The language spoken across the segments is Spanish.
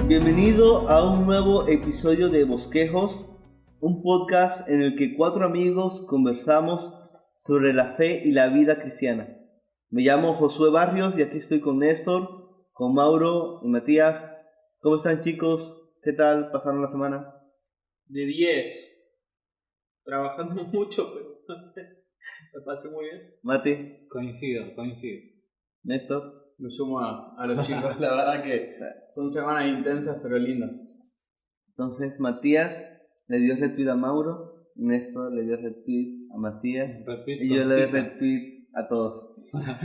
Bienvenido a un nuevo episodio de Bosquejos, un podcast en el que 4 amigos conversamos sobre la fe y la vida cristiana. Me llamo Josué Barrios y aquí estoy con Néstor, con Mauro y Matías. ¿Cómo están, chicos? ¿Qué tal pasaron la semana? De 10, trabajando mucho, pero me pasé muy bien. Mati, Coincido. Néstor. Me sumo a los chicos, la verdad que son semanas intensas pero lindas. Entonces Matías le dio retweet a Mauro, Néstor le dio retweet a Matías y yo le doy retweet a todos.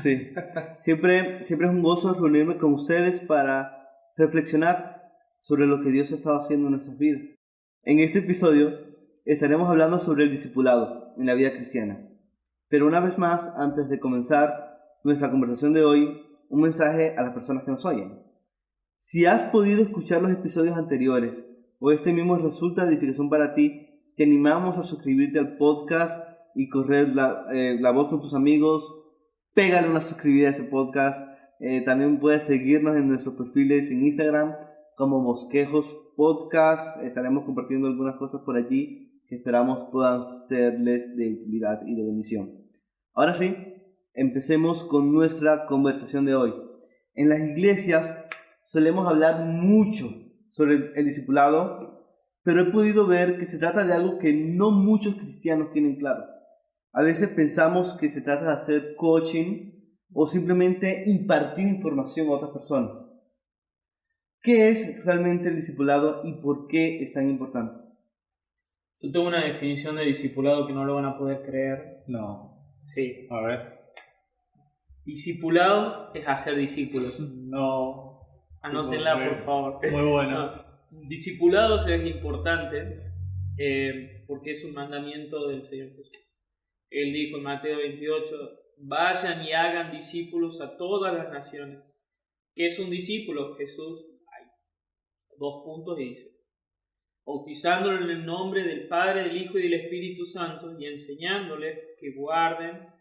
Sí. Siempre es un gozo reunirme con ustedes para reflexionar sobre lo que Dios ha estado haciendo en nuestras vidas. En este episodio estaremos hablando sobre el discipulado en la vida cristiana. Pero una vez más, antes de comenzar nuestra conversación de hoy, un mensaje a las personas que nos oyen. Si has podido escuchar los episodios anteriores o este mismo resulta de edificación para ti, te animamos a suscribirte al podcast y correr la voz con tus amigos. Pégale una suscribida a este podcast. También puedes seguirnos en nuestros perfiles en Instagram como Bosquejos Podcast. Estaremos compartiendo algunas cosas por allí que esperamos puedan serles de utilidad y de bendición. Ahora sí, empecemos con nuestra conversación de hoy. En las iglesias solemos hablar mucho sobre el discipulado, pero he podido ver que se trata de algo que no muchos cristianos tienen claro. A veces pensamos que se trata de hacer coaching o simplemente impartir información a otras personas. ¿Qué es realmente el discipulado y por qué es tan importante? Yo tengo una definición de discipulado que no lo van a poder creer. No. Sí. A ver. Discipulado es hacer discípulos. No. Anótenla, por favor. Muy bueno. Discipulados es importante porque es un mandamiento del Señor Jesús. Él dijo en Mateo 28, vayan y hagan discípulos a todas las naciones. ¿Qué es un discípulo? Jesús, hay 2 puntos y dice, bautizándolo en el nombre del Padre, del Hijo y del Espíritu Santo y enseñándoles que guarden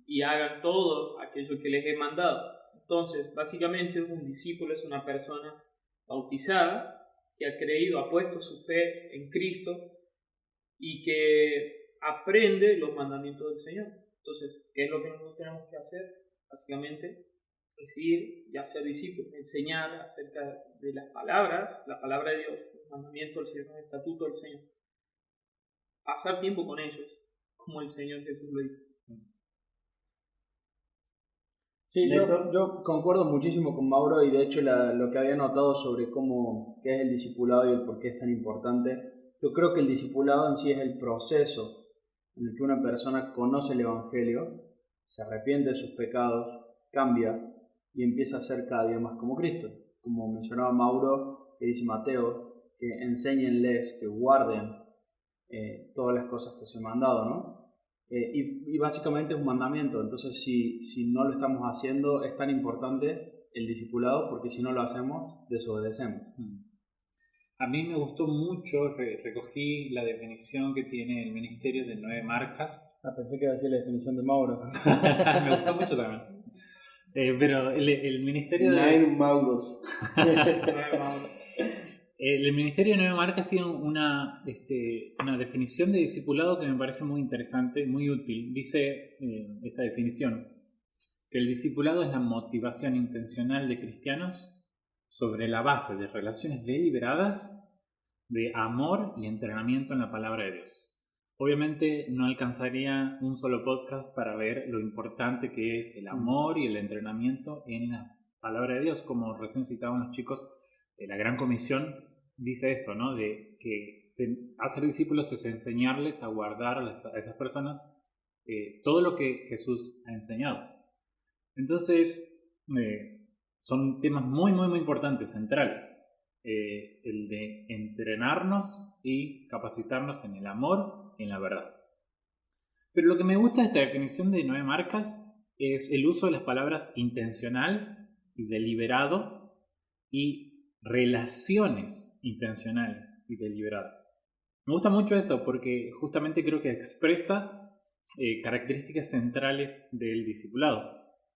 y hagan todo aquello que les he mandado. Entonces, básicamente un discípulo es una persona bautizada que ha creído, ha puesto su fe en Cristo y que aprende los mandamientos del Señor. Entonces, ¿qué es lo que nosotros tenemos que hacer? Básicamente, es ir y hacer discípulos, enseñar acerca de las palabras, la palabra de Dios, los mandamientos del Señor, los estatutos del Señor. Pasar tiempo con ellos, como el Señor Jesús lo dice. Sí, yo concuerdo muchísimo con Mauro y de hecho lo que había notado sobre qué es el discipulado y el por qué es tan importante. Yo creo que el discipulado en sí es el proceso en el que una persona conoce el Evangelio, se arrepiente de sus pecados, cambia y empieza a ser cada día más como Cristo. Como mencionaba Mauro, que dice Mateo, que enséñenles, que guarden todas las cosas que os he mandado, ¿no? Y básicamente es un mandamiento. Entonces si no lo estamos haciendo es tan importante el discipulado porque si no lo hacemos desobedecemos. A mí me gustó mucho, recogí la definición que tiene el ministerio de 9 marcas. Pensé que iba a decir la definición de Mauro. Me gustó mucho también. Pero el ministerio de... 9 Mauros. El Ministerio de 9 Marcas tiene una definición de discipulado que me parece muy interesante y muy útil. Dice esta definición que el discipulado es la motivación intencional de cristianos sobre la base de relaciones deliberadas de amor y entrenamiento en la palabra de Dios. Obviamente no alcanzaría un solo podcast para ver lo importante que es el amor y el entrenamiento en la palabra de Dios. Como recién citaban los chicos, la Gran Comisión dice esto, ¿no? De que hacer discípulos es enseñarles a guardar a esas personas todo lo que Jesús ha enseñado. Entonces, son temas muy, muy, muy importantes, centrales. El de entrenarnos y capacitarnos en el amor y en la verdad. Pero lo que me gusta de esta definición de 9 marcas es el uso de las palabras intencional y deliberado y relaciones intencionales y deliberadas. Me gusta mucho eso porque justamente creo que expresa características centrales del discipulado.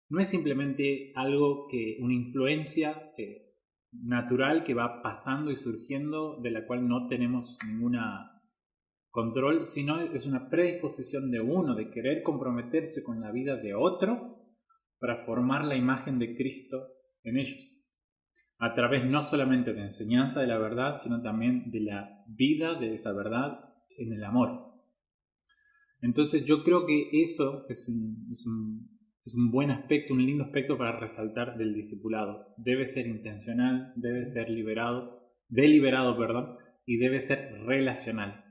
No es simplemente algo una influencia natural que va pasando y surgiendo, de la cual no tenemos ninguna control, sino es una predisposición de uno de querer comprometerse con la vida de otro para formar la imagen de Cristo en ellos, a través no solamente de enseñanza de la verdad, sino también de la vida de esa verdad en el amor. Entonces yo creo que eso es un buen aspecto, un lindo aspecto para resaltar del discipulado. Debe ser intencional, debe ser deliberado, y debe ser relacional.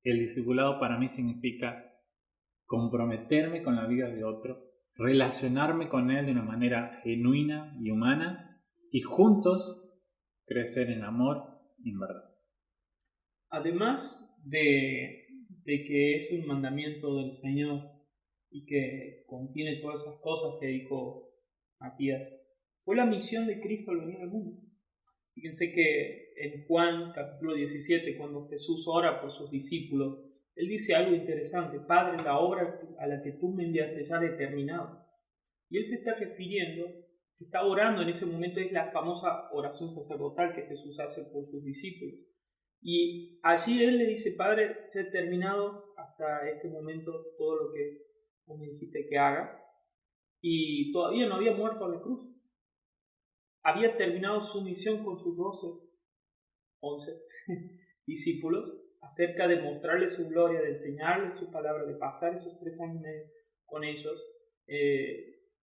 El discipulado para mí significa comprometerme con la vida de otro, relacionarme con él de una manera genuina y humana y juntos crecer en amor y en verdad. Además de que es un mandamiento del Señor y que contiene todas esas cosas que dijo Matías, fue la misión de Cristo al venir al mundo. Fíjense que en Juan capítulo 17, cuando Jesús ora por sus discípulos, Él dice algo interesante: Padre, la obra a la que tú me enviaste ya la he terminado. Y Él se está refiriendo, que está orando en ese momento, es la famosa oración sacerdotal que Jesús hace por sus discípulos. Y allí Él le dice: Padre, ya he terminado hasta este momento todo lo que vos me dijiste que haga. Y todavía no había muerto a la cruz. Había terminado su misión con sus 11 discípulos acerca de mostrarles su gloria, de enseñarles su palabra, de pasar esos 3 años y medio con ellos,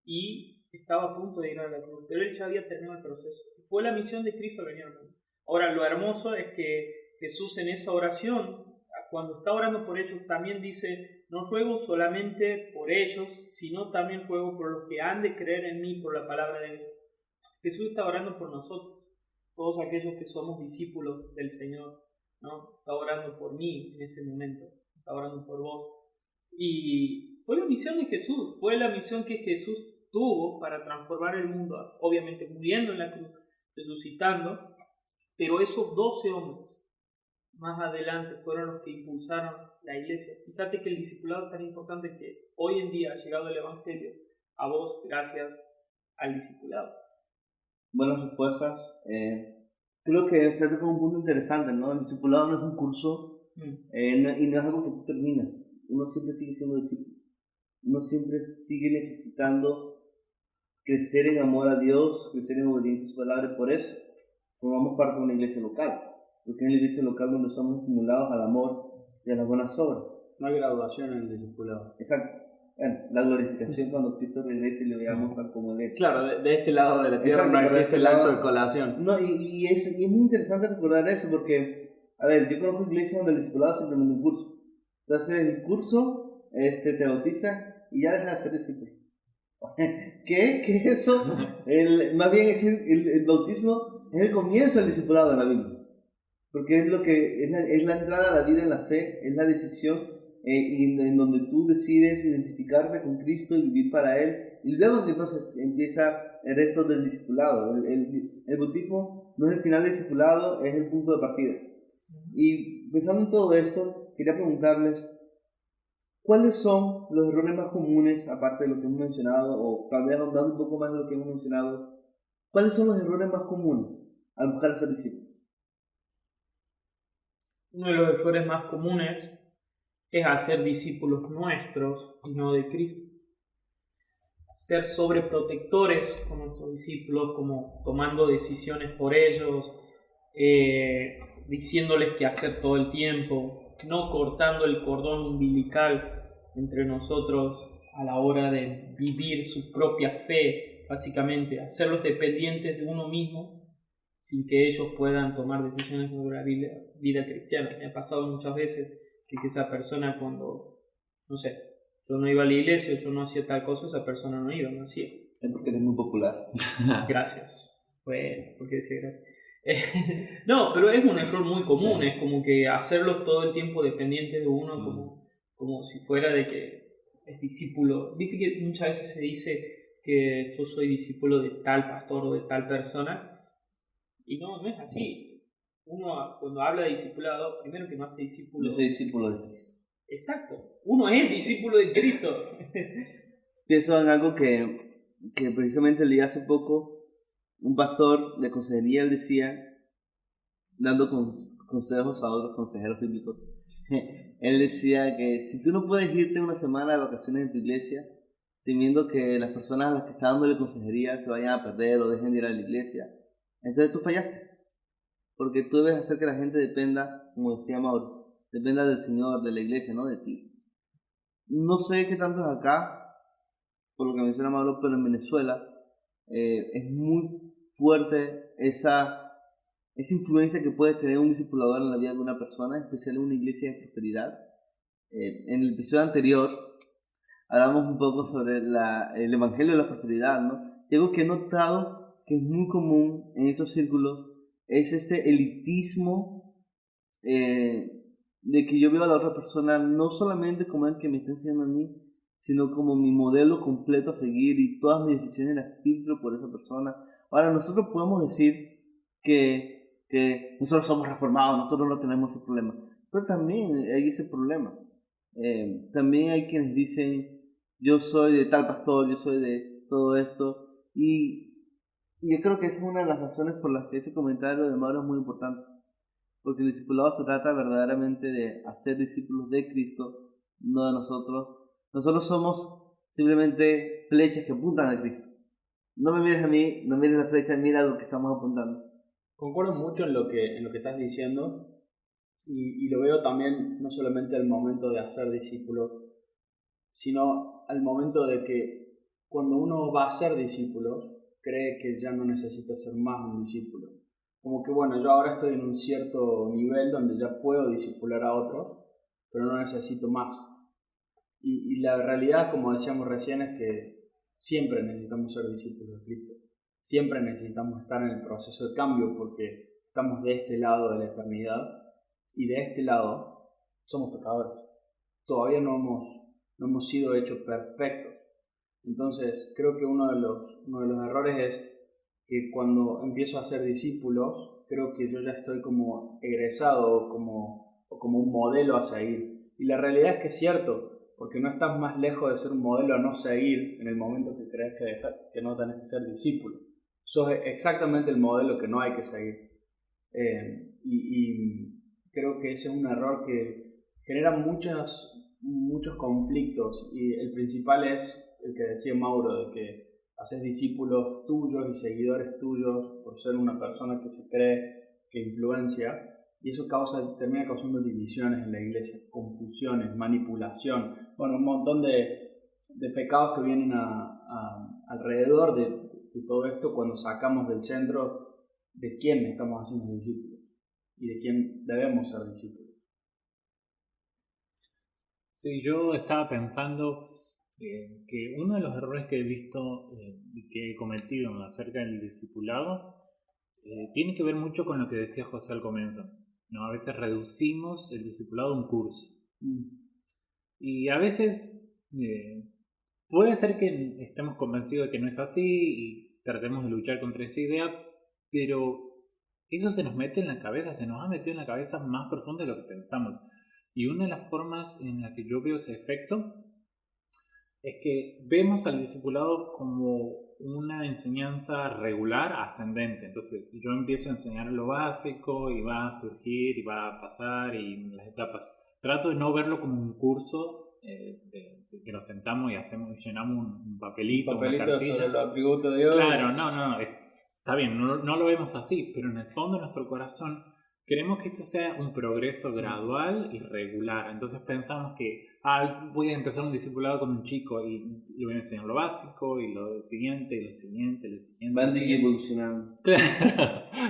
y estaba a punto de ir a la cruz, pero Él ya había terminado el proceso. Fue la misión de Cristo al venir al mundo. Ahora, lo hermoso es que Jesús en esa oración, cuando está orando por ellos, también dice: no ruego solamente por ellos, sino también ruego por los que han de creer en mí por la palabra de Dios. Jesús está orando por nosotros, todos aquellos que somos discípulos del Señor, ¿no? Está orando por mí en ese momento, está orando por vos. Y fue la misión de Jesús, fue la misión que Jesús tuvo para transformar el mundo, obviamente muriendo en la cruz, resucitando, pero esos 12 hombres más adelante fueron los que impulsaron la iglesia. Fíjate que el discipulado es tan importante que hoy en día ha llegado el Evangelio a vos gracias al discipulado. Buenas respuestas. Creo que se toca un punto interesante, ¿no? El discipulado no es un curso y no es algo que tú terminas. Uno siempre sigue siendo discípulo. Uno siempre sigue necesitando crecer en amor a Dios, crecer en obediencia a su palabra. Por eso formamos parte de una iglesia local, porque es la iglesia local donde somos estimulados al amor y a las buenas obras. No hay graduación en el discipulado. Exacto. Bueno, la glorificación cuando Cristo regrese y le veamos tal como Él es. Claro, de este lado de la tierra. Exacto, no existe el acto de colación. No, y es muy interesante recordar eso porque, a ver, yo conozco iglesias donde el discipulado es simplemente un curso. Entonces el curso te bautiza y ya deja de ser discípulo. ¿Qué es eso? Más bien el bautismo es el comienzo del discipulado en la Biblia. Porque es la entrada a la vida en la fe, es la decisión y en donde tú decides identificarte con Cristo y vivir para Él, y luego que entonces empieza el resto del discipulado. El bautismo no es el final del discipulado, es el punto de partida. Y pensando en todo esto, quería preguntarles, ¿cuáles son los errores más comunes, aparte de lo que hemos mencionado, o tal vez ahondando un poco más de lo que hemos mencionado, cuáles son los errores más comunes al buscar ser discípulo? Uno de los errores más comunes es hacer discípulos nuestros y no de Cristo. Ser sobreprotectores con nuestros discípulos, como tomando decisiones por ellos, diciéndoles qué hacer todo el tiempo, no cortando el cordón umbilical entre nosotros a la hora de vivir su propia fe, básicamente, hacerlos dependientes de uno mismo sin que ellos puedan tomar decisiones sobre la vida cristiana. Me ha pasado muchas veces que esa persona, cuando, no sé, yo no iba a la iglesia, yo no hacía tal cosa, esa persona no iba, no hacía. Es porque eres muy popular. Gracias. Bueno, ¿por qué decía gracias? No, pero es un error muy común, sí. Es como que hacerlos todo el tiempo dependientes de uno, como si fuera de que es discípulo. Viste que muchas veces se dice que yo soy discípulo de tal pastor o de tal persona, y no es así. Uno, cuando habla de discipulado, primero que no hace discípulo. Yo soy discípulo de Cristo. Exacto. Uno es discípulo de Cristo. Pienso en algo que precisamente leí hace poco, un pastor de consejería, él decía, dando consejos a otros consejeros bíblicos, él decía que si tú no puedes irte una semana de vacaciones en tu iglesia, temiendo que las personas a las que estás dándole consejería se vayan a perder o dejen de ir a la iglesia, entonces tú fallaste. Porque tú debes hacer que la gente dependa, como decía Mauro, dependa del Señor, de la iglesia, no de ti. No sé qué tanto es acá, por lo que menciona Mauro, pero en Venezuela es muy fuerte esa influencia que puede tener un discipulador en la vida de una persona, en especial en una iglesia de prosperidad. En el episodio anterior hablamos un poco sobre el evangelio de la prosperidad, ¿no? Y algo que he notado que es muy común en esos círculos es este elitismo de que yo veo a la otra persona no solamente como el que me está enseñando a mí, sino como mi modelo completo a seguir, y todas mis decisiones las filtro por esa persona. Ahora, nosotros podemos decir que nosotros somos reformados, nosotros no tenemos ese problema, pero también hay ese problema. También hay quienes dicen, yo soy de tal pastor, yo soy de todo esto, y yo creo que esa es una de las razones por las que ese comentario de Mauro es muy importante, porque el discipulado se trata verdaderamente de hacer discípulos de Cristo, no de nosotros. Nosotros somos simplemente flechas que apuntan a Cristo. No me mires a mí, no mires la flecha, mira lo que estamos apuntando. Concuerdo mucho en lo que estás diciendo, y lo veo también no solamente al momento de hacer discípulos, sino al momento de que cuando uno va a ser discípulos, cree que ya no necesita ser más un discípulo. Como que bueno, yo ahora estoy en un cierto nivel donde ya puedo discipular a otros, pero no necesito más. Y la realidad, como decíamos recién, es que siempre necesitamos ser discípulos de Cristo. Siempre necesitamos estar en el proceso de cambio porque estamos de este lado de la eternidad y de este lado somos pecadores. Todavía no hemos sido hechos perfectos. Entonces, creo que uno de los errores es que cuando empiezo a ser discípulos, creo que yo ya estoy como egresado o como un modelo a seguir. Y la realidad es que es cierto, porque no estás más lejos de ser un modelo a no seguir en el momento que crees que no tenés que ser discípulo. Sos exactamente el modelo que no hay que seguir. Y creo que ese es un error que genera muchos conflictos, y el principal es el que decía Mauro, de que haces discípulos tuyos y seguidores tuyos por ser una persona que se cree que influencia, y eso termina causando divisiones en la iglesia, confusiones, manipulación, bueno, un montón de pecados que vienen alrededor de todo esto cuando sacamos del centro de quién estamos haciendo discípulos y de quién debemos ser discípulos. Sí, yo estaba pensando que uno de los errores que he visto y que he cometido acerca del discipulado tiene que ver mucho con lo que decía José al comienzo, ¿no? A veces reducimos el discipulado a un curso. Y a veces puede ser que estemos convencidos de que no es así y tratemos de luchar contra esa idea, pero eso se nos mete en la cabeza, se nos ha metido en la cabeza más profundo de lo que pensamos. Y una de las formas en la que yo veo ese efecto es que vemos al discipulado como una enseñanza regular ascendente. Entonces yo empiezo a enseñar lo básico y va a surgir y va a pasar y las etapas. Trato de no verlo como un curso que nos sentamos y llenamos un papelito, una cartilla sobre los atributos de Dios. Claro, no, está bien, no lo vemos así, pero en el fondo de nuestro corazón queremos que esto sea un progreso gradual y regular. Entonces pensamos que voy a empezar un discipulado con un chico y le voy a enseñar lo básico y lo siguiente, y lo siguiente, lo siguiente. Van evolucionando.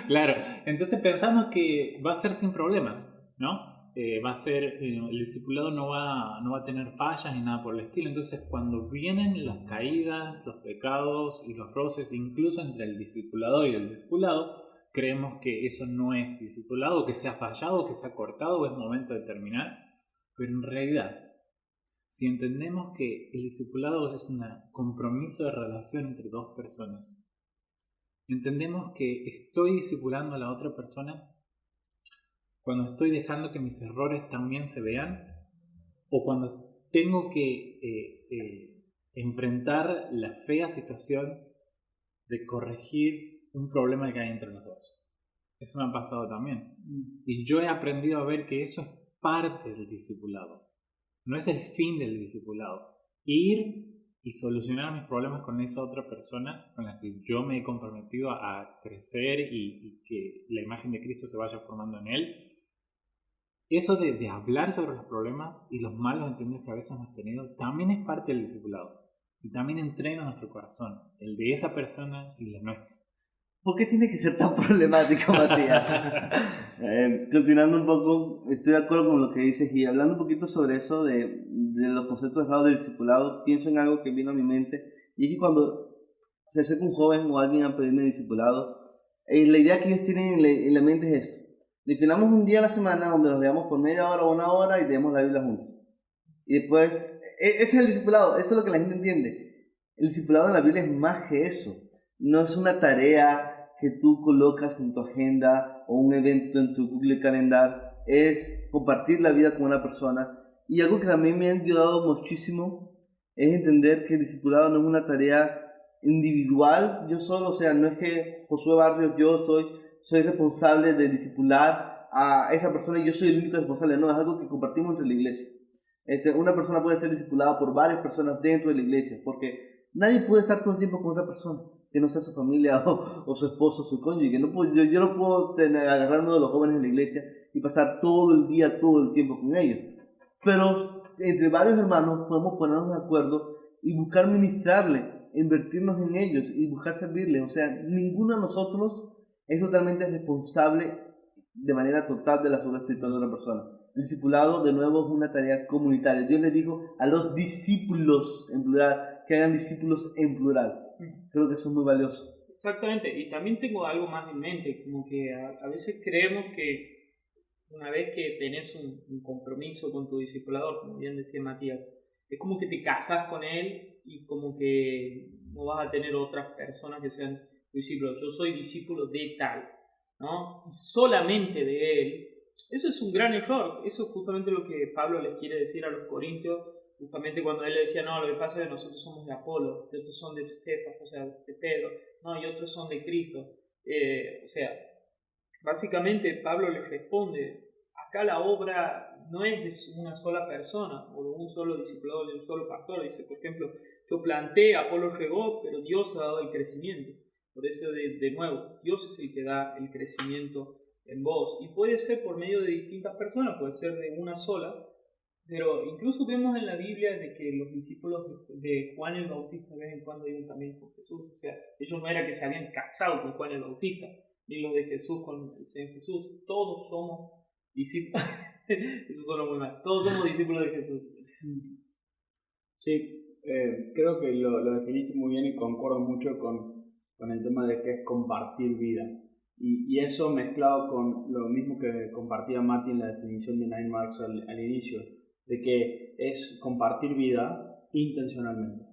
Claro, entonces pensamos que va a ser sin problemas, ¿no? Va a ser, el discipulado no va a tener fallas ni nada por el estilo. Entonces cuando vienen las caídas, los pecados y los roces, incluso entre el discipulador y el discipulado, creemos que eso no es discipulado, que se ha fallado, que se ha cortado o es momento de terminar. Pero en realidad, si entendemos que el discipulado es un compromiso de relación entre dos personas, entendemos que estoy discipulando a la otra persona cuando estoy dejando que mis errores también se vean, o cuando tengo que enfrentar la fea situación de corregir un problema que hay entre los dos. Eso me ha pasado también. Y yo he aprendido a ver que eso es parte del discipulado. No es el fin del discipulado. Ir y solucionar mis problemas con esa otra persona con la que yo me he comprometido a crecer y que la imagen de Cristo se vaya formando en él. Eso de hablar sobre los problemas y los malos entendidos que a veces hemos tenido también es parte del discipulado. Y también entrena nuestro corazón, el de esa persona y el nuestro. ¿Por qué tiene que ser tan problemático, Matías? Continuando un poco, estoy de acuerdo con lo que dices y hablando un poquito sobre eso de los conceptos errados del discipulado, pienso en algo que vino a mi mente y es que cuando se acerca un joven o alguien a pedirme discipulado, la idea que ellos tienen en la mente es eso. Definamos un día a la semana donde nos veamos por media hora o una hora y leemos la Biblia juntos. Y después, ese es el discipulado, eso es lo que la gente entiende. El discipulado en la Biblia es más que eso. No es una tarea que tú colocas en tu agenda o un evento en tu Google Calendar. Es compartir la vida con una persona. Y algo que también me ha ayudado muchísimo es entender que el discipulado no es una tarea individual. Yo solo, o sea, no es que Josué Barrios, yo soy responsable de discipular a esa persona y yo soy el único responsable. No, es algo que compartimos entre la iglesia. Una persona puede ser discipulada por varias personas dentro de la iglesia, porque nadie puede estar todo el tiempo con otra persona que no sea su familia o su esposo, su cónyuge. Yo no puedo agarrar uno de los jóvenes en la iglesia y pasar todo el día, todo el tiempo con ellos. Pero entre varios hermanos podemos ponernos de acuerdo y buscar ministrarle, invertirnos en ellos y buscar servirles. O sea, ninguno de nosotros es totalmente responsable de manera total de la salud espiritual de una persona. El discipulado, de nuevo, es una tarea comunitaria. Dios le dijo a los discípulos, en plural, que hagan discípulos en plural. Creo que eso es muy valioso. Exactamente, y también tengo algo más en mente, como que a veces creemos que una vez que tenés un compromiso con tu discipulador, como bien decía Matías, es como que te casas con él y como que no vas a tener otras personas que sean discípulos. Yo soy discípulo de tal, ¿no? Y solamente de él. Eso es un gran error. Eso es justamente lo que Pablo les quiere decir a los corintios, justamente cuando él le decía, no, lo que pasa es que nosotros somos de Apolo, y otros son de Cefas, o sea, de Pedro, no, y otros son de Cristo. O sea, básicamente Pablo les responde, acá la obra no es de una sola persona, o de un solo discipulador, de un solo pastor. Dice, por ejemplo, yo planté, Apolo regó, pero Dios ha dado el crecimiento. Por eso, de nuevo, Dios es el que da el crecimiento en vos. Y puede ser por medio de distintas personas, puede ser de una sola, pero incluso vemos en la Biblia de que los discípulos de Juan el Bautista de vez en cuando iban también con Jesús. O sea, ellos no era que se habían casado con Juan el Bautista, ni los de Jesús con el Señor Jesús. Todos somos discípulos. Eso suena muy mal. Todos somos discípulos de Jesús. Sí, creo que lo definiste muy bien y concuerdo mucho con el tema de que es compartir vida. Y eso mezclado con lo mismo que compartía Mati en la definición de Nine Marks al inicio, de que es compartir vida intencionalmente.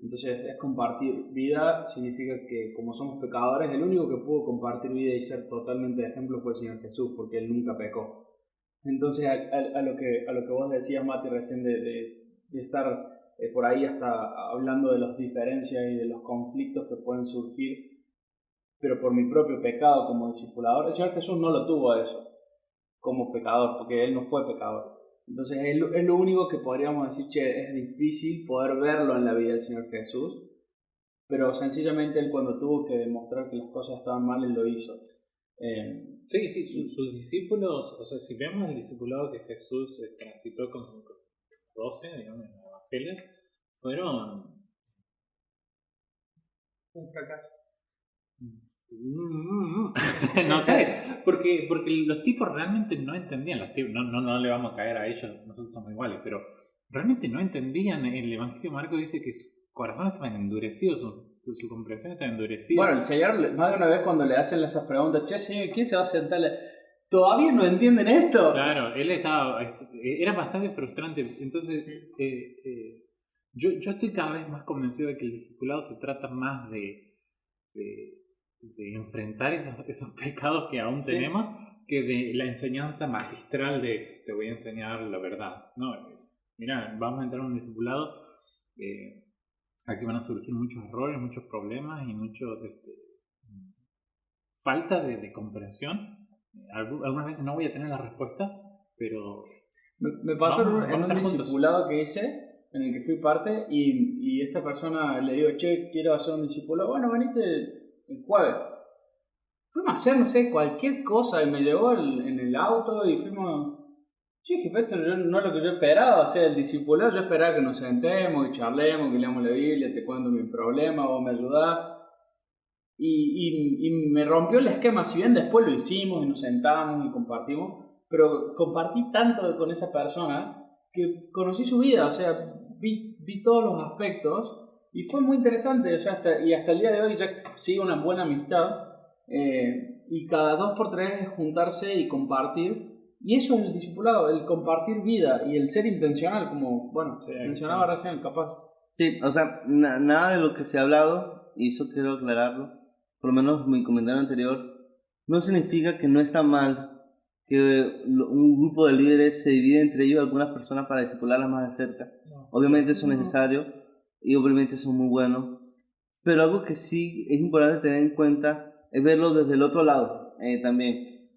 Entonces, es compartir vida significa que como somos pecadores, el único que pudo compartir vida y ser totalmente de ejemplo fue el Señor Jesús, porque Él nunca pecó. Entonces, a lo que vos decías, Mati, recién de estar por ahí hasta hablando de las diferencias y de los conflictos que pueden surgir, pero por mi propio pecado como discipulador, el Señor Jesús no lo tuvo a eso como pecador, porque Él no fue pecador. Entonces es lo único que podríamos decir, che, es difícil poder verlo en la vida del Señor Jesús, pero sencillamente Él cuando tuvo que demostrar que las cosas estaban mal, Él lo hizo. Sí, sus discípulos, o sea, si vemos el discipulado que Jesús transitó con los 12, digamos, en los evangelios, fueron un fracaso. No sé, porque los tipos realmente no entendían, no le vamos a caer a ellos, nosotros somos iguales, pero realmente no entendían. El Evangelio de Marcos dice que su corazón estaba endurecido, su comprensión estaba endurecida. Bueno, el Señor, más de una vez cuando le hacen esas preguntas, che, Señor, ¿quién se va a sentar? ¿Todavía no entienden esto? Claro, él era bastante frustrante. Entonces, yo estoy cada vez más convencido de que el discipulado se trata más de enfrentar esos pecados que aún tenemos, que de la enseñanza magistral de te voy a enseñar la verdad. No, mira, vamos a entrar en un discipulado, aquí van a surgir muchos errores, muchos problemas y muchos falta de comprensión. Algunas veces no voy a tener la respuesta, pero... Me pasó en un discipulado que hice, en el que fui parte, y esta persona le digo, che, quiero hacer un discipulado. Bueno, venite el jueves. Fuimos a hacer, no sé, cualquier cosa, y me llevó en el auto y fuimos... Yo dije, esto no es lo que yo esperaba, o sea, el discipulado, yo esperaba que nos sentemos y charlemos, que leamos la Biblia, te cuento mi problema, vos me ayudás. Y me rompió el esquema, si bien después lo hicimos y nos sentamos y compartimos, pero compartí tanto con esa persona que conocí su vida, o sea, vi todos los aspectos y fue muy interesante, o sea, hasta el día de hoy ya sigue una buena amistad, y cada 2 por 3 es juntarse y compartir. Y eso es el discipulado, el compartir vida y el ser intencional, como, bueno, mencionaba recién, capaz. Sí, o sea, nada de lo que se ha hablado, y eso quiero aclararlo, por lo menos mi comentario anterior, no significa que no está mal que un grupo de líderes se divide entre ellos algunas personas para discipularlas más de cerca. No. Obviamente eso es necesario y obviamente eso es muy bueno, pero algo que sí es importante tener en cuenta es verlo desde el otro lado también.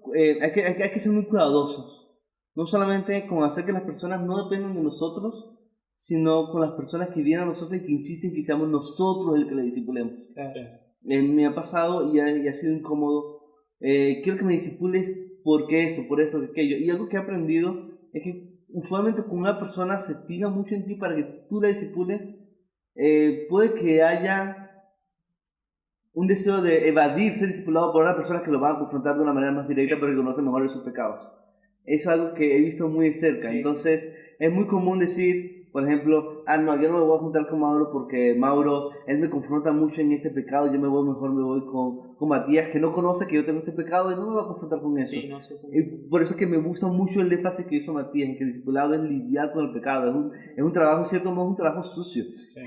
Hay que ser muy cuidadosos, no solamente con hacer que las personas no dependan de nosotros, sino con las personas que vienen a nosotros y que insisten que seamos nosotros el que le discipulemos. Sí. Me ha pasado y ha sido incómodo. Quiero que me discipules porque esto, por esto, por aquello. Y algo que he aprendido es que usualmente cuando una persona se fija mucho en ti para que tú la discipules, puede que haya un deseo de evadir ser discipulado por una persona que lo va a confrontar de una manera más directa, sí, pero que conoce mejor de sus pecados. Es algo que he visto muy de cerca. Sí. Entonces es muy común decir, por ejemplo, no, yo no me voy a juntar con Mauro porque Mauro, él me confronta mucho en este pecado, yo me voy con Matías, que no conoce que yo tengo este pecado y no me va a confrontar con eso. Sí, no sé. Por eso es que me gusta mucho el énfasis que hizo Matías, en que el discipulado es lidiar con el pecado, es un trabajo, en cierto modo, un trabajo sucio, sí,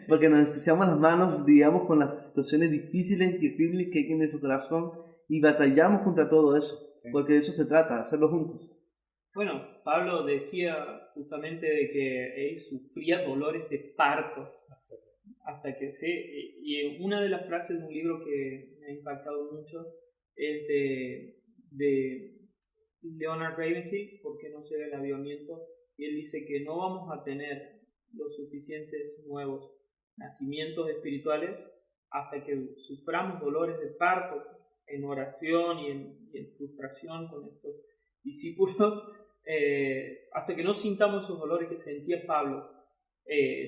porque nos ensuciamos las manos, digamos, con las situaciones difíciles y terribles que hay en nuestro corazón y batallamos contra todo eso, sí, porque de eso se trata, hacerlo juntos. Bueno, Pablo decía justamente de que él sufría dolores de parto hasta que sí, y una de las frases de un libro que me ha impactado mucho es de Leonard Ravenhill, ¿Por qué no se ve el avivamiento? Y él dice que no vamos a tener los suficientes nuevos nacimientos espirituales hasta que suframos dolores de parto en oración y en frustración con estos discípulos. Hasta que no sintamos esos dolores que sentía Pablo,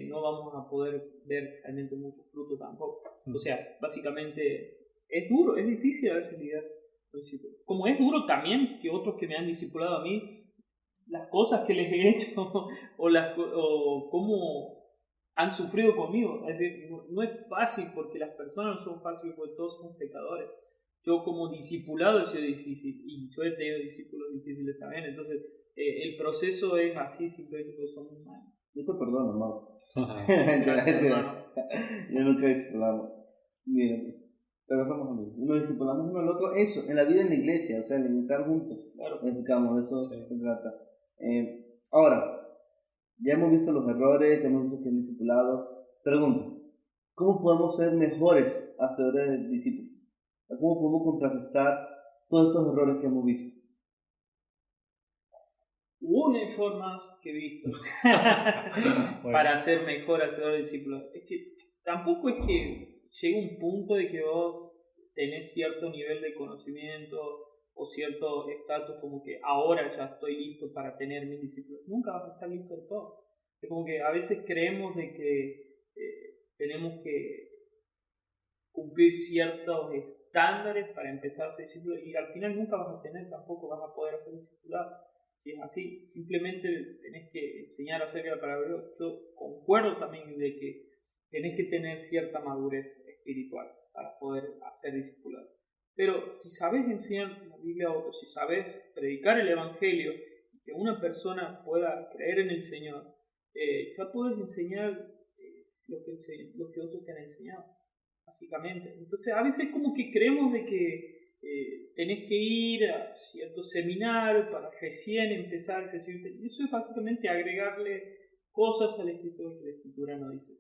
no vamos a poder ver realmente mucho fruto tampoco. O sea, básicamente es duro, es difícil a veces lidiar. Como es duro también que otros que me han discipulado a mí, las cosas que les he hecho o cómo han sufrido conmigo. Es decir, no es fácil porque las personas no son fáciles porque todos somos pecadores. Yo como discipulado he sido difícil y yo he tenido discípulos difíciles también, entonces el proceso es así, simplemente porque somos humanos. Yo te perdono, hermano. Gracias, hermano. Yo nunca he discipulado. Bien, pero somos amigos. Nos discipulamos uno al otro. Eso, en la vida en la iglesia, o sea, en estar juntos. Claro. Explicamos, de eso sí, se trata. Ahora, ya hemos visto los errores, ya hemos visto que es discipulado. Pregunta, ¿cómo podemos ser mejores hacedores del discípulo? ¿Cómo podemos contrarrestar todos estos errores que hemos visto? Una de formas que he visto para ser mejor hacedor de discípulos es que tampoco es que llegue un punto de que vos tenés cierto nivel de conocimiento o cierto estatus como que ahora ya estoy listo para tener mis discípulos. Nunca vas a estar listo de todo. Es como que a veces creemos de que tenemos que cumplir ciertos estándares para empezar a ser discípulo y al final nunca vas a tener, tampoco vas a poder ser discipulado. Si es así, simplemente tenés que enseñar acerca de la palabra de Dios. Yo concuerdo también de que tenés que tener cierta madurez espiritual para poder hacer discipulado. Pero si sabes enseñar la Biblia a otros, si sabes predicar el Evangelio y que una persona pueda creer en el Señor, ya puedes enseñar lo que otros te han enseñado, básicamente. Entonces a veces como que creemos de que tenés que ir a cierto seminario para recién empezar a recibirte. Eso es básicamente agregarle cosas a la Escritura que la Escritura no dice.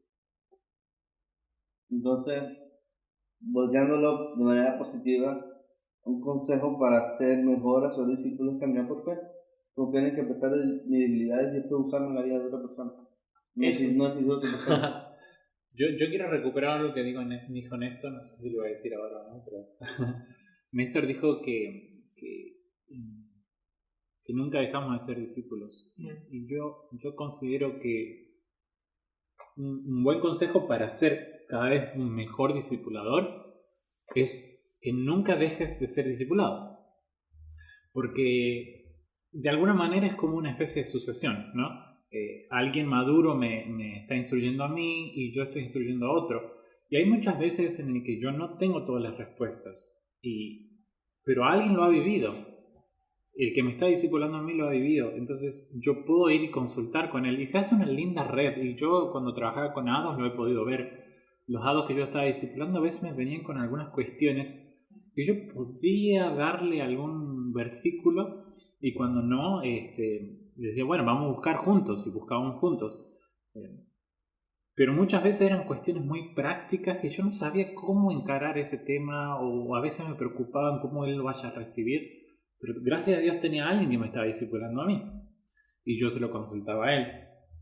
Entonces, volteándolo de manera positiva, un consejo para ser mejor a sus discípulos es caminar por fe. Confiar en que a pesar de mis debilidades, Dios puede usarme en la vida de otra persona. No es otra persona. Yo quiero recuperar algo que dijo Néstor, no sé si lo voy a decir ahora o no, pero Néstor dijo que nunca dejamos de ser discípulos. Y yo considero que un buen consejo para ser cada vez un mejor discipulador es que nunca dejes de ser discipulado. Porque de alguna manera es como una especie de sucesión, ¿no? Alguien maduro me está instruyendo a mí y yo estoy instruyendo a otro. Y hay muchas veces en el que yo no tengo todas las respuestas, pero alguien lo ha vivido. El que me está discipulando a mí lo ha vivido. Entonces yo puedo ir y consultar con él. Y se hace una linda red. Y yo cuando trabajaba con hados lo he podido ver. Los hados que yo estaba discipulando a veces me venían con algunas cuestiones y yo podía darle algún versículo y cuando no, decía, bueno, vamos a buscar juntos, y buscábamos juntos. Pero muchas veces eran cuestiones muy prácticas que yo no sabía cómo encarar ese tema, o a veces me preocupaban cómo él lo vaya a recibir. Pero gracias a Dios tenía a alguien que me estaba discipulando a mí. Y yo se lo consultaba a él.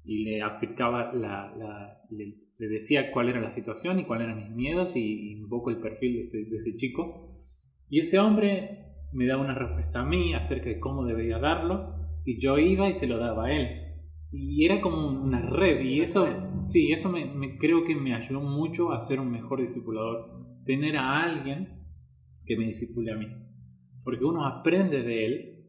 Y le aplicaba, le decía cuál era la situación y cuáles eran mis miedos y un poco el perfil de ese chico. Y ese hombre me daba una respuesta a mí acerca de cómo debería darlo. Y yo iba y se lo daba a él. Y era como una red. Y eso, sí, eso creo que me ayudó mucho a ser un mejor discipulador. Tener a alguien que me discipule a mí. Porque uno aprende de él,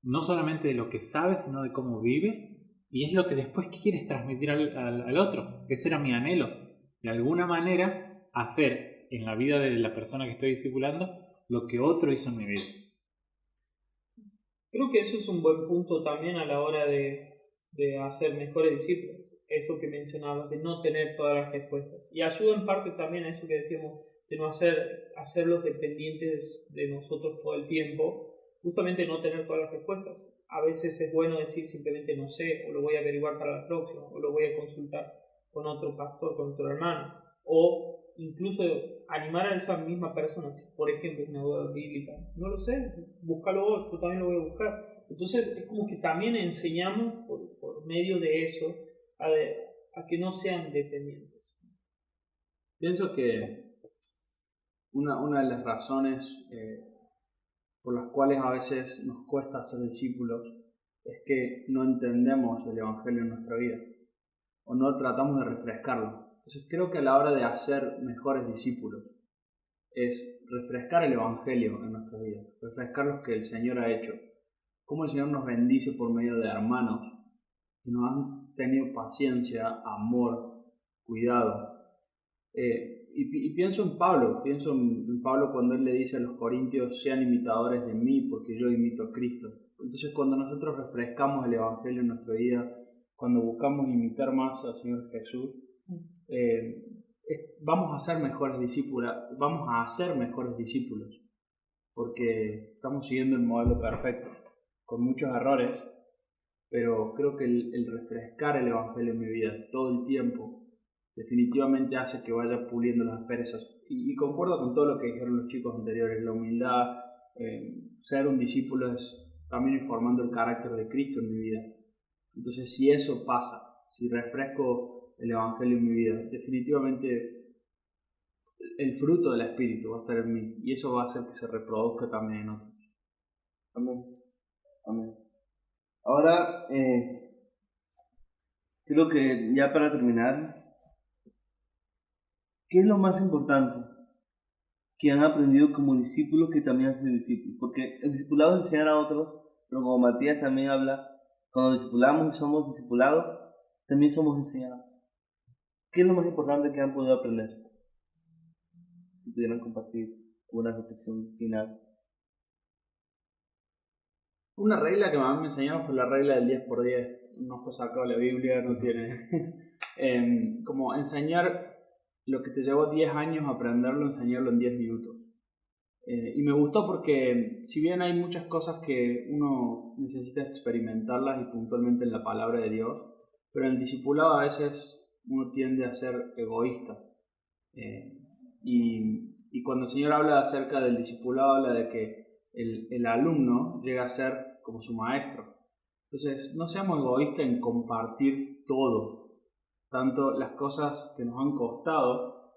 no solamente de lo que sabe, sino de cómo vive, y es lo que después quieres transmitir al otro. Ese era mi anhelo, de alguna manera hacer en la vida de la persona que estoy discipulando lo que otro hizo en mi vida. Creo que eso es un buen punto también a la hora de hacer mejores discípulos, eso que mencionabas, de no tener todas las respuestas, y ayuda en parte también a eso que decíamos, de no hacerlos dependientes de nosotros todo el tiempo, justamente no tener todas las respuestas. A veces es bueno decir simplemente no sé, o lo voy a averiguar para la próxima, o lo voy a consultar con otro pastor, con otro hermano, o incluso animar a esa misma persona, si por ejemplo es una duda bíblica, no lo sé, búscalo vos, yo también lo voy a buscar. Entonces es como que también enseñamos por medio de eso a que no sean dependientes. Pienso que una de las razones por las cuales a veces nos cuesta ser discípulos es que no entendemos el Evangelio en nuestra vida o no tratamos de refrescarlo. Entonces creo que a la hora de hacer mejores discípulos es refrescar el Evangelio en nuestra vida, refrescar lo que el Señor ha hecho, cómo el Señor nos bendice por medio de hermanos que nos han tenido paciencia, amor, cuidado. Y pienso en Pablo cuando él le dice a los corintios, sean imitadores de mí porque yo imito a Cristo. Entonces cuando nosotros refrescamos el Evangelio en nuestra vida, cuando buscamos imitar más al Señor Jesús, vamos a ser mejores discípulos, porque estamos siguiendo el modelo perfecto, con muchos errores, pero creo que el refrescar el Evangelio en mi vida todo el tiempo definitivamente hace que vaya puliendo las asperezas. Y concuerdo con todo lo que dijeron los chicos anteriores, la humildad, ser un discípulo es también ir formando el carácter de Cristo en mi vida. Entonces si eso pasa, si refresco el Evangelio en mi vida, definitivamente el fruto del Espíritu va a estar en mí y eso va a hacer que se reproduzca también en otros. Amén. Amén. Ahora, creo que ya para terminar, ¿qué es lo más importante que han aprendido como discípulos que también han sido discípulos? Porque el discipulado es enseñar a otros, pero como Matías también habla, cuando discipulamos y somos discipulados, también somos enseñados. ¿Qué es lo más importante que han podido aprender? Si pudieran compartir una reflexión final. Una regla que a mí me enseñaron fue la regla del 10x10. No está sacado de la Biblia, no tiene. Como enseñar lo que te llevó 10 años aprenderlo, enseñarlo en 10 minutos. Y me gustó porque, si bien hay muchas cosas que uno necesita experimentarlas y puntualmente en la palabra de Dios, pero en el discipulado a veces uno tiende a ser egoísta. Y cuando el Señor habla acerca del discipulado, habla de que el alumno llega a ser como su maestro. Entonces, no seamos egoístas en compartir todo, tanto las cosas que nos han costado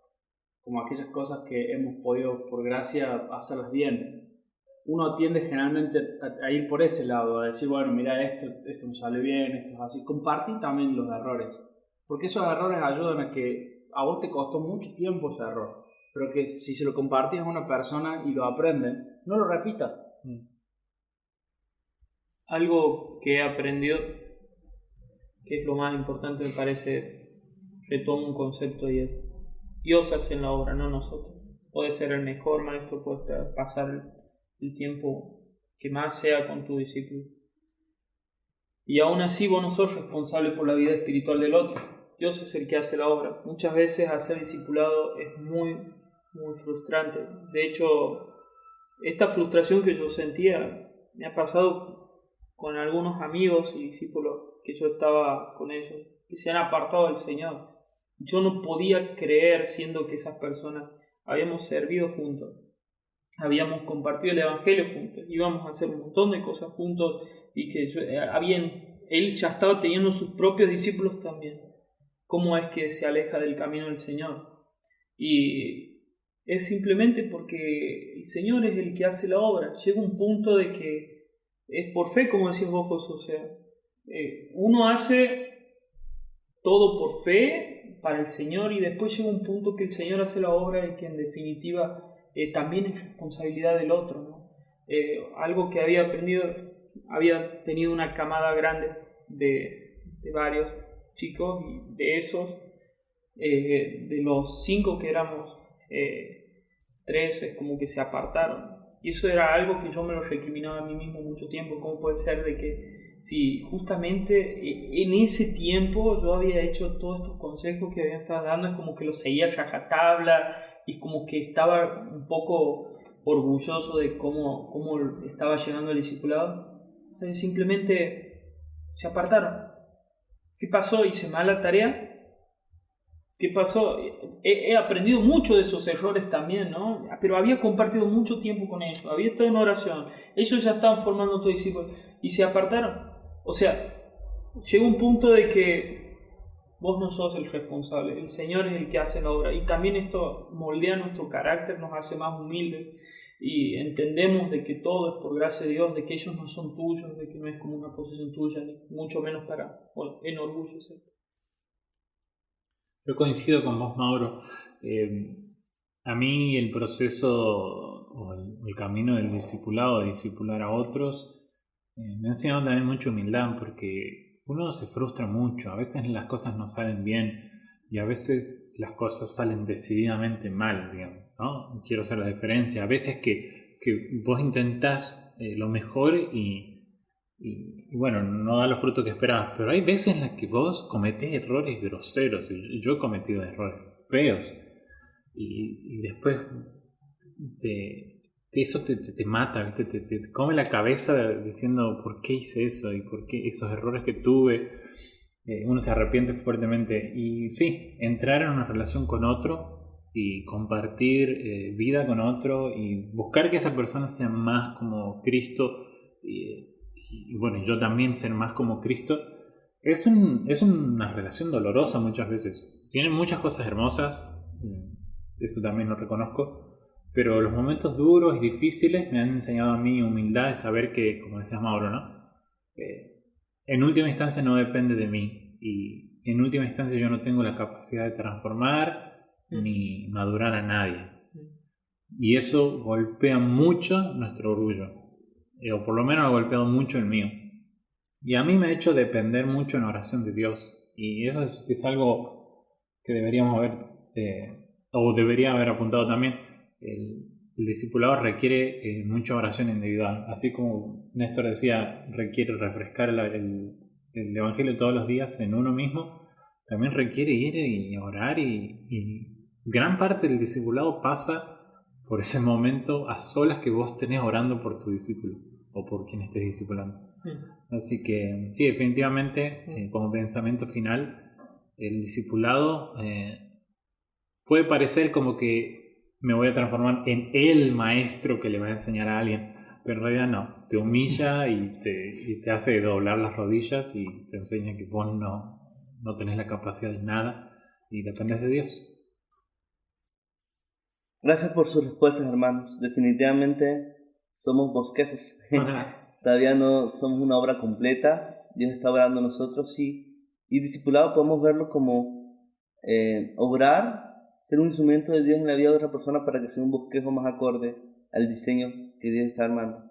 como aquellas cosas que hemos podido, por gracia, hacerlas bien. Uno tiende generalmente a ir por ese lado, a decir, bueno, mira, esto me sale bien, esto es así. Compartir también los errores, porque esos errores ayudan a que a vos te costó mucho tiempo ese error, pero que si se lo compartís a una persona y lo aprenden, no lo repita. Algo que he aprendido, que es lo más importante me parece, retomo un concepto y es: Dios hace en la obra, no nosotros. Puede ser el mejor maestro, puede pasar el tiempo que más sea con tu discípulo, y aún así vos no sos responsable por la vida espiritual del otro. Dios es el que hace la obra. Muchas veces hacer discipulado es muy, muy frustrante. De hecho, esta frustración que yo sentía me ha pasado con algunos amigos y discípulos que yo estaba con ellos, que se han apartado del Señor. Yo no podía creer, siendo que esas personas habíamos servido juntos, habíamos compartido el Evangelio juntos, íbamos a hacer un montón de cosas juntos, y que él ya estaba teniendo sus propios discípulos también. ¿Cómo es que se aleja del camino del Señor? Y es simplemente porque el Señor es el que hace la obra. Llega un punto de que es por fe, como decís vos, José. O sea, uno hace todo por fe para el Señor, y después llega un punto que el Señor hace la obra y que en definitiva también es responsabilidad del otro, ¿no? Algo que había aprendido, había tenido una camada grande de varios chicos, y de esos, de los 5 que éramos, 3 es como que se apartaron. Y eso era algo que yo me lo recriminaba a mí mismo mucho tiempo. ¿Cómo puede ser de que si justamente en ese tiempo yo había hecho todos estos consejos que habían estado dando, es como que los seguía a rajatabla, y como que estaba un poco orgulloso de cómo estaba llegando el discipulado? O sea, simplemente se apartaron. ¿Qué pasó? ¿Hice mal la tarea? ¿Qué pasó? He aprendido mucho de esos errores también, ¿no? Pero había compartido mucho tiempo con ellos, había estado en oración, ellos ya estaban formando otros discípulos y se apartaron. O sea, llegó un punto de que vos no sos el responsable, el Señor es el que hace la obra, y también esto moldea nuestro carácter, nos hace más humildes, y entendemos de que todo es por gracia de Dios, de que ellos no son tuyos, de que no es como una posesión tuya, ni mucho menos para enorgullecer. Yo coincido con vos, Mauro. A mí el proceso o el camino del discipulado, de discipular a otros, me ha enseñado también mucha humildad, porque uno se frustra mucho. A veces las cosas no salen bien y a veces las cosas salen decididamente mal, digamos, ¿no? Quiero hacer la diferencia. A veces que vos intentás lo mejor y bueno, no da los frutos que esperabas, pero hay veces en las que vos cometés errores groseros. Yo he cometido errores feos y después eso te mata, ¿viste? Te come la cabeza diciendo por qué hice eso y por qué esos errores que tuve. Uno se arrepiente fuertemente, y sí, entrar en una relación con otro y compartir vida con otro y buscar que esa persona sea más como Cristo, y bueno, yo también ser más como Cristo, es una relación dolorosa muchas veces. Tiene muchas cosas hermosas, eso también lo reconozco, pero los momentos duros y difíciles me han enseñado a mí humildad, de saber que, como decías, Mauro, ¿no? En última instancia no depende de mí, y en última instancia yo no tengo la capacidad de transformar ni madurar a nadie, y eso golpea mucho nuestro orgullo, o por lo menos ha golpeado mucho el mío, y a mí me ha hecho depender mucho en oración de Dios, y eso es algo que deberíamos haber o debería haber apuntado también. El discipulado requiere mucha oración individual, así como Néstor decía, requiere refrescar el Evangelio todos los días en uno mismo. También requiere ir y orar, y gran parte del discipulado pasa por ese momento a solas que vos tenés orando por tu discípulo o por quien estés discipulando. Así que sí, definitivamente, como pensamiento final, el discipulado puede parecer como que me voy a transformar en el maestro que le va a enseñar a alguien. Pero en realidad no, te humilla y te hace doblar las rodillas y te enseña que vos no tenés la capacidad de nada y dependes de Dios. Gracias por sus respuestas, hermanos. Definitivamente somos bosquejos. Todavía no somos una obra completa. Dios está obrando en nosotros, sí. Y discipulado podemos verlo como obrar, ser un instrumento de Dios en la vida de otra persona para que sea un bosquejo más acorde al diseño que Dios está armando.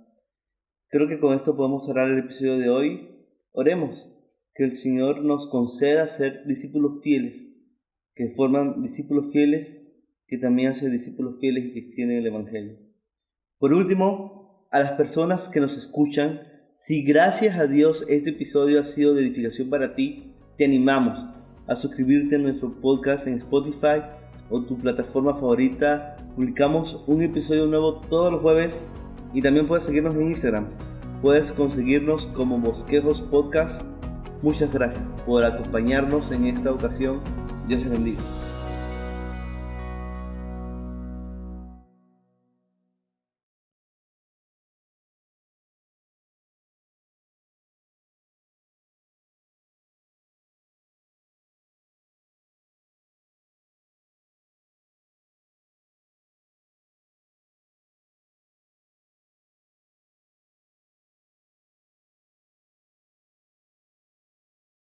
Creo que con esto podemos cerrar el episodio de hoy. Oremos que el Señor nos conceda ser discípulos fieles, que forman discípulos fieles, que también hacen discípulos fieles y que extienden el Evangelio. Por último, a las personas que nos escuchan, si gracias a Dios este episodio ha sido de edificación para ti, te animamos a suscribirte a nuestro podcast en Spotify o tu plataforma favorita. Publicamos un episodio nuevo todos los jueves y también puedes seguirnos en Instagram. Puedes conseguirnos como Bosquejos Podcast. Muchas gracias por acompañarnos en esta ocasión. Dios les bendiga.